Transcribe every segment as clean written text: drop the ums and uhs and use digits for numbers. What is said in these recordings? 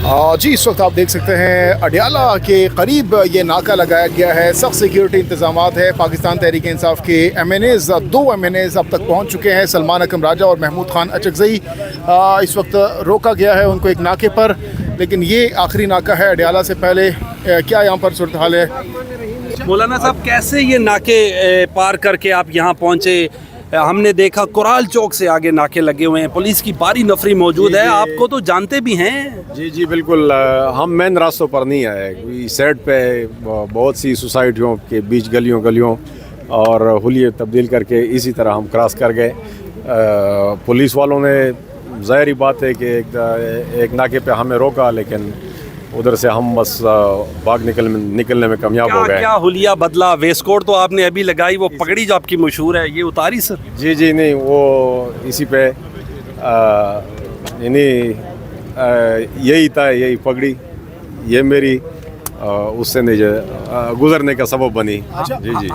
जी इस वक्त आप देख सकते हैं अडियाला के करीब ये नाका लगाया गया है। सख्त सिक्योरिटी इंतजामात है। पाकिस्तान तहरीक इंसाफ के MNAs 2 MNAs अब तक पहुंच चुके हैं। सलमान अकरम राजा और महमूद खान अचकज़ई इस वक्त रोका गया है उनको एक नाके पर, लेकिन ये आखिरी नाका है अडियाला से पहले। क्या यहाँ पर सूरत हाल है? मौलाना साहब, कैसे ये नाके पार करके आप यहाँ पहुँचे? हमने देखा कोराल चौक से आगे नाके लगे हुए हैं, पुलिस की भारी नफरी मौजूद है, आपको तो जानते भी हैं। जी बिल्कुल, हम मेन रास्तों पर नहीं आए, कोई साइड पे बहुत सी सोसाइटियों के बीच गलियों और हुलिये तब्दील करके इसी तरह हम क्रॉस कर गए। पुलिस वालों ने ज़ाहिर बात है कि एक नाके पे हमें रोका, लेकिन उधर से हम बस भाग निकलने में कामयाब हो गए। क्या हुलिया बदला? वेस्ट कोट तो आपने अभी लगाई, वो पगड़ी जो आपकी मशहूर है ये उतारी सर? जी नहीं, वो इसी पे यही था, यही पगड़ी ये मेरी उससे नहीं गुजरने का सबब बनी। जी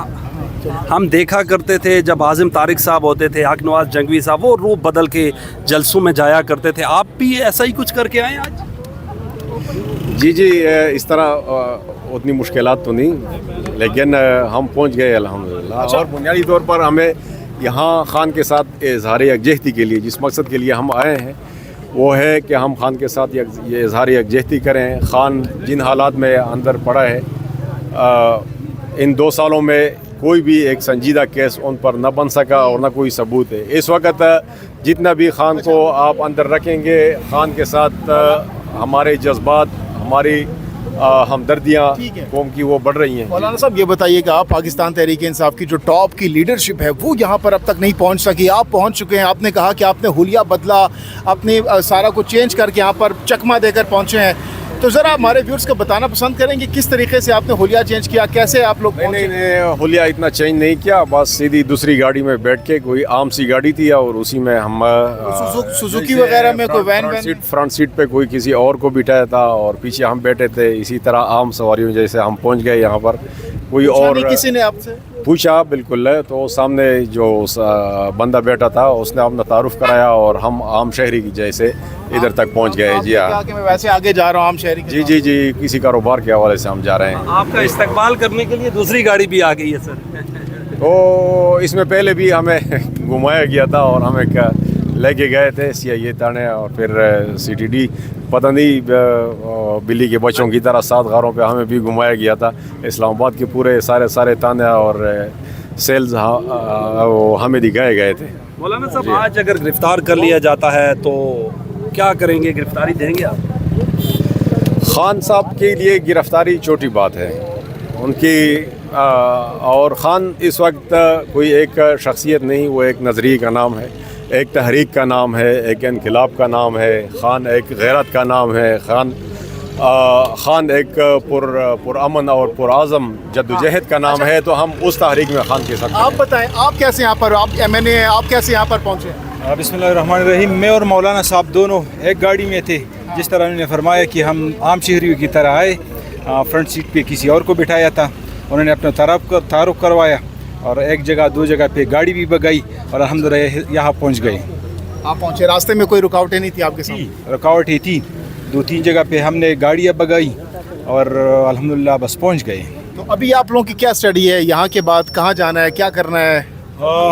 हम देखा करते थे जब आज़िम तारिक साहब होते थे, हक नवाज जंगवी साहब, वो रूप बदल के जलसों में जाया करते थे, आप भी ऐसा ही कुछ करके आए आज? जी इस तरह उतनी मुश्किलात तो नहीं, लेकिन हम पहुंच गए अल्हम्दुलिल्लाह। और बुनियादी तौर पर हमें यहाँ खान के साथ इजहार यकजहती के लिए, जिस मकसद के लिए हम आए हैं वो है कि हम खान के साथ ये इजहार यकजहती करें। खान जिन हालात में अंदर पड़ा है, इन 2 सालों में कोई भी एक संजीदा केस उन पर न बन सका और न कोई सबूत है। इस वक्त जितना भी खान को आप अंदर रखेंगे, खान के साथ हमारे जज्बात, हमारी हमदर्दियाँ कौम की वो बढ़ रही हैं। मौलाना साहब ये बताइएगा, पाकिस्तान तहरीक इंसाफ की जो टॉप की लीडरशिप है वो यहाँ पर अब तक नहीं पहुँच सकी, आप पहुँच चुके हैं। आपने कहा कि आपने हुलिया बदला, अपने सारा कुछ चेंज करके यहाँ पर चकमा देकर पहुँचे हैं, तो ज़रा हमारे व्यूअर्स को बताना पसंद करेंगे किस तरीके से आपने हुलिया चेंज किया, कैसे आप लोग? नहीं, हुलिया इतना चेंज नहीं किया, बस सीधी दूसरी गाड़ी में बैठ के, कोई आम सी गाड़ी थी और उसी में हम सुजुकी वगैरह में कोई वैन फ्रंट सीट पे कोई किसी और को बिठाया था और पीछे हम बैठे थे। इसी तरह आम सवारियों जैसे हम पहुंच गए यहाँ पर। कोई और किसी ने आपसे पूछा? बिल्कुल, तो सामने जो बंदा बैठा था उसने अपना तारुफ कराया और हम आम शहरी की जैसे इधर तक पहुंच गए। जी हाँ, मैं वैसे आगे जा रहा हूँ आम शहरी के। जी किसी कारोबार के हवाले से हम जा रहे हैं। आपका इस्तकबाल करने के लिए दूसरी गाड़ी भी आ गई है सर? तो इसमें पहले भी हमें घुमाया गया था और हमें लेके गए थे CIA थाने और फिर CTD, पता नहीं बिल्ली के बच्चों की तरह 7 गारों पे हमें भी घुमाया गया था। इस्लामाबाद के पूरे सारे थाने और सेल्स वो हमें दिखाए गए थे। मौलाना साहब, आज अगर गिरफ्तार कर लिया जाता है तो क्या करेंगे? गिरफ्तारी देंगे आप? खान साहब के लिए गिरफ्तारी छोटी बात है उनकी, और खान इस वक्त कोई एक शख्सियत नहीं, वो एक नज़रिए का नाम है, एक तहरीक का नाम है, एक इनकलाब का नाम है। खान एक गैरत का नाम है। खान एक पुरअमन और पुरआज़म जद्दोजहद का नाम है। तो हम उस तहरीक में खान के साथ। आप बताएं, आप कैसे यहाँ पर, आप MNA हैं, आप कैसे यहाँ पर पहुँचे? बिस्मिल्लाहिर्रहमानिर्रहीम। मैं और मौलाना साहब दोनों एक गाड़ी में थे। जिस तरह उन्होंने फरमाया कि हम आम शहरियों की तरह आए, फ्रंट सीट पे किसी और को बिठाया था, उन्होंने अपना तारुफ करवाया और 1 जगह 2 जगह पे गाड़ी भी भगाई और अल्हम्दुलिल्लाह यहाँ पहुँच गए। आप पहुँचे, रास्ते में कोई रुकावटें नहीं थी आपके साथ? रुकावट ही थी, 2-3 जगह पे हमने गाड़ियाँ भगाई और अल्हम्दुलिल्लाह बस पहुँच गए। तो अभी आप लोगों की क्या स्टडी है? यहाँ के बाद कहाँ जाना है, क्या करना है?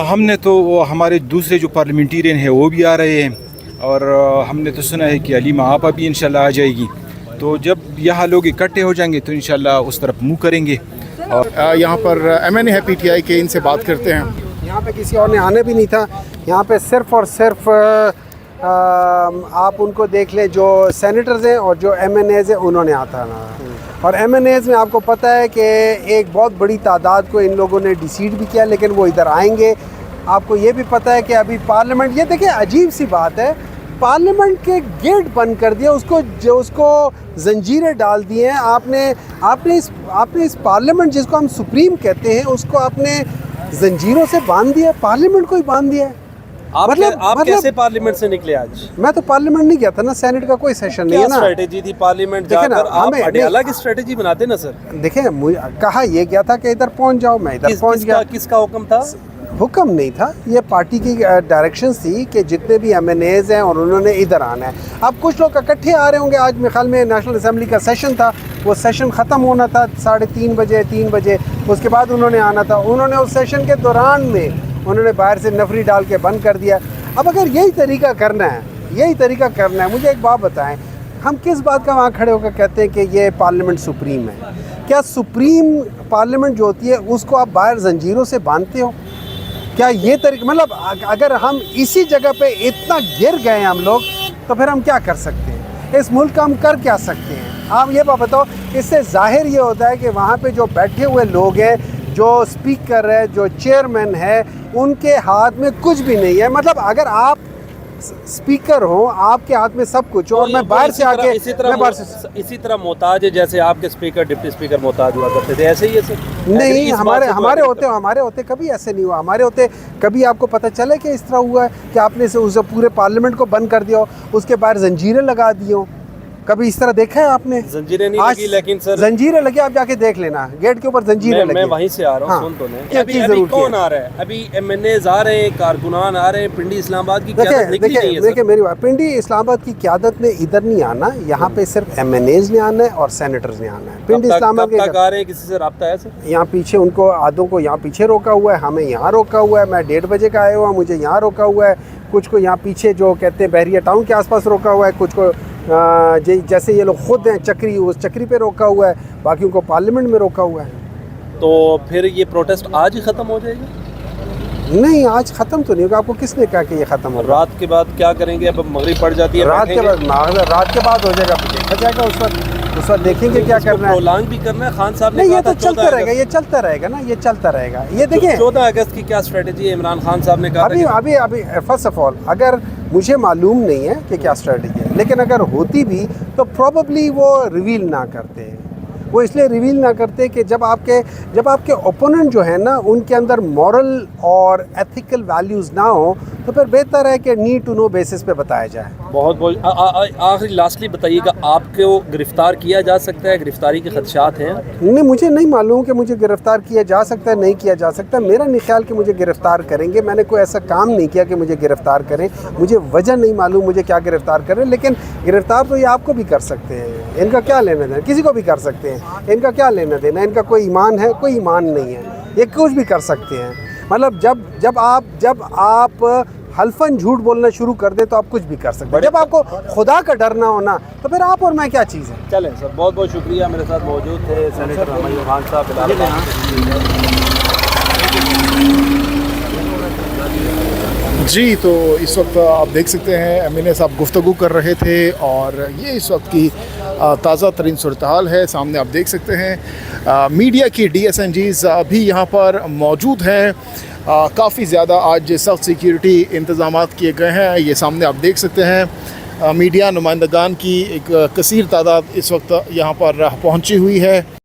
हमने तो वो हमारे दूसरे जो पार्लियामेंटेरियन है वो भी आ रहे हैं और हमने तो सुना है कि अलीमा आपा भी इंशाल्लाह आ जाएगी। तो जब यहाँ लोग इकट्ठे हो जाएंगे तो इंशाल्लाह उस तरफ मुँह करेंगे। और यहाँ पर MNA है PTI के, इनसे बात करते हैं। यहाँ पे किसी और ने आने भी नहीं था, यहाँ पे सिर्फ़ और सिर्फ आप उनको देख लें, जो सेनेटर्स हैं और जो MNAs हैं उन्होंने आता ना। और MNAs में आपको पता है कि एक बहुत बड़ी तादाद को इन लोगों ने डिसीड भी किया, लेकिन वो इधर आएंगे। आपको ये भी पता है कि अभी पार्लियामेंट, ये देखिए अजीब सी बात है, पार्लियामेंट के गेट बंद कर दिया, उसको जंजीरें डाल दी हैं। आपने इस पार्लियामेंट, जिसको हम सुप्रीम कहते हैं, उसको आपने जंजीरों से बांध दिया, पार्लियामेंट को ही बांध दिया है। आप कैसे पार्लियामेंट से निकले आज? मैं तो पार्लियामेंट नहीं गया था ना, सेनेट का कोई सेशन नहीं है ना। स्ट्रेटेजी थी पार्लियामेंट जाकर, आप अडियाला की स्ट्रेटेजी बनाते ना सर? देखें, मुझे कहा ये गया था कि इधर पहुंच जाओ, मैं इधर पहुंच गया। किसका हुक्म था? हुक्म नहीं था, ये पार्टी की डायरेक्शंस थी कि जितने भी MNAs हैं और उन्होंने इधर आना है। अब कुछ लोग इकट्ठे आ रहे होंगे, आज मेरे ख्याल में नेशनल असेंबली का सेशन था, वो सेशन ख़त्म होना था 3:30 बजे 3 बजे, उसके बाद उन्होंने आना था। उन्होंने उस सेशन के दौरान में उन्होंने बाहर से नफरी डाल के बंद कर दिया। अब अगर यही तरीका करना है, मुझे एक बात बताएं, हम किस बात का वहाँ खड़े होकर कहते हैं कि ये पार्लियामेंट सुप्रीम है? क्या सुप्रीम पार्लियामेंट जो होती है उसको आप बाहर जंजीरों से बांधते हो? क्या ये तरीका, मतलब अगर हम इसी जगह पे इतना गिर गए हैं हम लोग, तो फिर हम क्या कर सकते हैं? इस मुल्क का हम कर क्या सकते हैं? आप ये बात बताओ। इससे जाहिर ये होता है कि वहाँ पे जो बैठे हुए लोग हैं, जो स्पीकर है, जो चेयरमैन है, उनके हाथ में कुछ भी नहीं है। मतलब अगर आप स्पीकर हो, आपके हाथ में सब कुछ हो, और मैं बाहर से आके इसी तरह मोहताज है जैसे आपके स्पीकर डिप्टी स्पीकर मोहताज हुआ करते थे, ऐसे ही है सर? नहीं, हमारे होते कभी ऐसे नहीं हुआ। हमारे होते कभी आपको पता चले कि इस तरह हुआ है कि आपने उस पूरे पार्लियामेंट को बंद कर दिया हो, उसके बाहर जंजीरें लगा दी हो? कभी इस तरह देखा है आपने? जंजीरें नहीं लगी, लेकिन सर जंजीरें लगी, आप जाके देख लेना, गेट के ऊपर जंजीरें लगी। मैं वहीं से आ रहा हूँ, सुन तो नहीं। अभी कौन आ रहा है? अभी MNAs आ रहे हैं, कारकुनान आ रहे हैं, पिंडी इस्लामाबाद की क़यादत निकली नहीं है। देखिए मेरी बात, पिंडी इस्लामाबाद की क़यादत ने इधर नहीं आना, यहाँ पे सिर्फ MNAs ने आना है और सेनेटर्स ने आना है। पिंडी इस्लामाबाद के आ रहे हैं, किसी से रब्ता है सर? यहाँ पीछे उनको आधों को यहाँ पीछे रोका हुआ है, हमें यहाँ रोका हुआ है। मैं 1:30 बजे का आया हुआ, मुझे यहाँ रोका हुआ है। कुछ को यहाँ पीछे जो कहते हैं बहरिया टाउन के आसपास रोका हुआ है, कुछ को जैसे ये लोग खुद हैं चक्री, उस चक्री पे रोका हुआ है, बाकियों को पार्लियामेंट में रोका हुआ है। तो फिर ये प्रोटेस्ट आज ही ख़त्म हो जाएगा? नहीं, आज ख़त्म तो नहीं होगा। आपको किसने कहा कि ये ख़त्म होगा? रात के बाद क्या करेंगे? अब मगरिब पड़ जाती है, रात के बाद हो जाएगा, देखा जाएगा उस वक्त देखेंगे क्या करना है। प्रोलॉन्ग भी करना है, खान साहब ने नहीं, ये तो चलता रहेगा, ये चलता रहेगा। ये देखिए 14 अगस्त की क्या स्ट्रेटजी है? इमरान खान साहब ने कहा अभी फर्स्ट ऑफ ऑल, अगर मुझे मालूम नहीं है कि क्या स्ट्रेटजी है, लेकिन अगर होती भी तो प्रोबेबली वो रिवील ना करते। वो इसलिए रिवील ना करते कि जब आपके ओपोनेंट जो है ना, उनके अंदर मॉरल और एथिकल वैल्यूज़ ना हो, तो फिर बेहतर है कि नीड टू नो बेसिस पे बताया जाए। बहुत आखिरी लास्टली बताइएगा, आपको गिरफ्तार किया जा सकता है? गिरफ्तारी के खदशात हैं? नहीं, मुझे नहीं मालूम कि मुझे गिरफ्तार किया जा सकता है, नहीं किया जा सकता। मेरा नहीं ख्याल कि मुझे गिरफ्तार करेंगे। मैंने कोई ऐसा काम नहीं किया कि मुझे गिरफ्तार करें। मुझे वजह नहीं मालूम मुझे क्या गिरफ्तार करें, लेकिन गिरफ्तार तो ये आपको भी कर सकते हैं। इनका क्या लेना देना, किसी को भी कर सकते हैं। इनका क्या लेना देना, इनका कोई ईमान है, कोई ईमान नहीं है, ये कुछ भी कर सकते हैं। मतलब जब आप हल्फन झूठ बोलना शुरू कर दे तो आप कुछ भी कर सकते हैं। जब आपको खुदा का डर ना होना, तो फिर आप और मैं क्या चीज़ है। चलें सर, बहुत बहुत शुक्रिया। मेरे साथ मौजूद थे सेनेटर हमैद खान साहब। जी, तो इस वक्त आप देख सकते हैं MNA साहब गुफ्तगू कर रहे थे, और ये इस वक्त की ताज़ा तरीन सूरत हाल है। सामने आप देख सकते हैं मीडिया की DSNGs भी यहाँ पर मौजूद हैं। काफ़ी ज़्यादा आज सख्त सिक्योरिटी इंतज़ाम किए गए हैं। ये सामने आप देख सकते हैं मीडिया नुमाइंदगान की एक कसीर तादाद इस वक्त यहाँ पर पहुँची हुई है।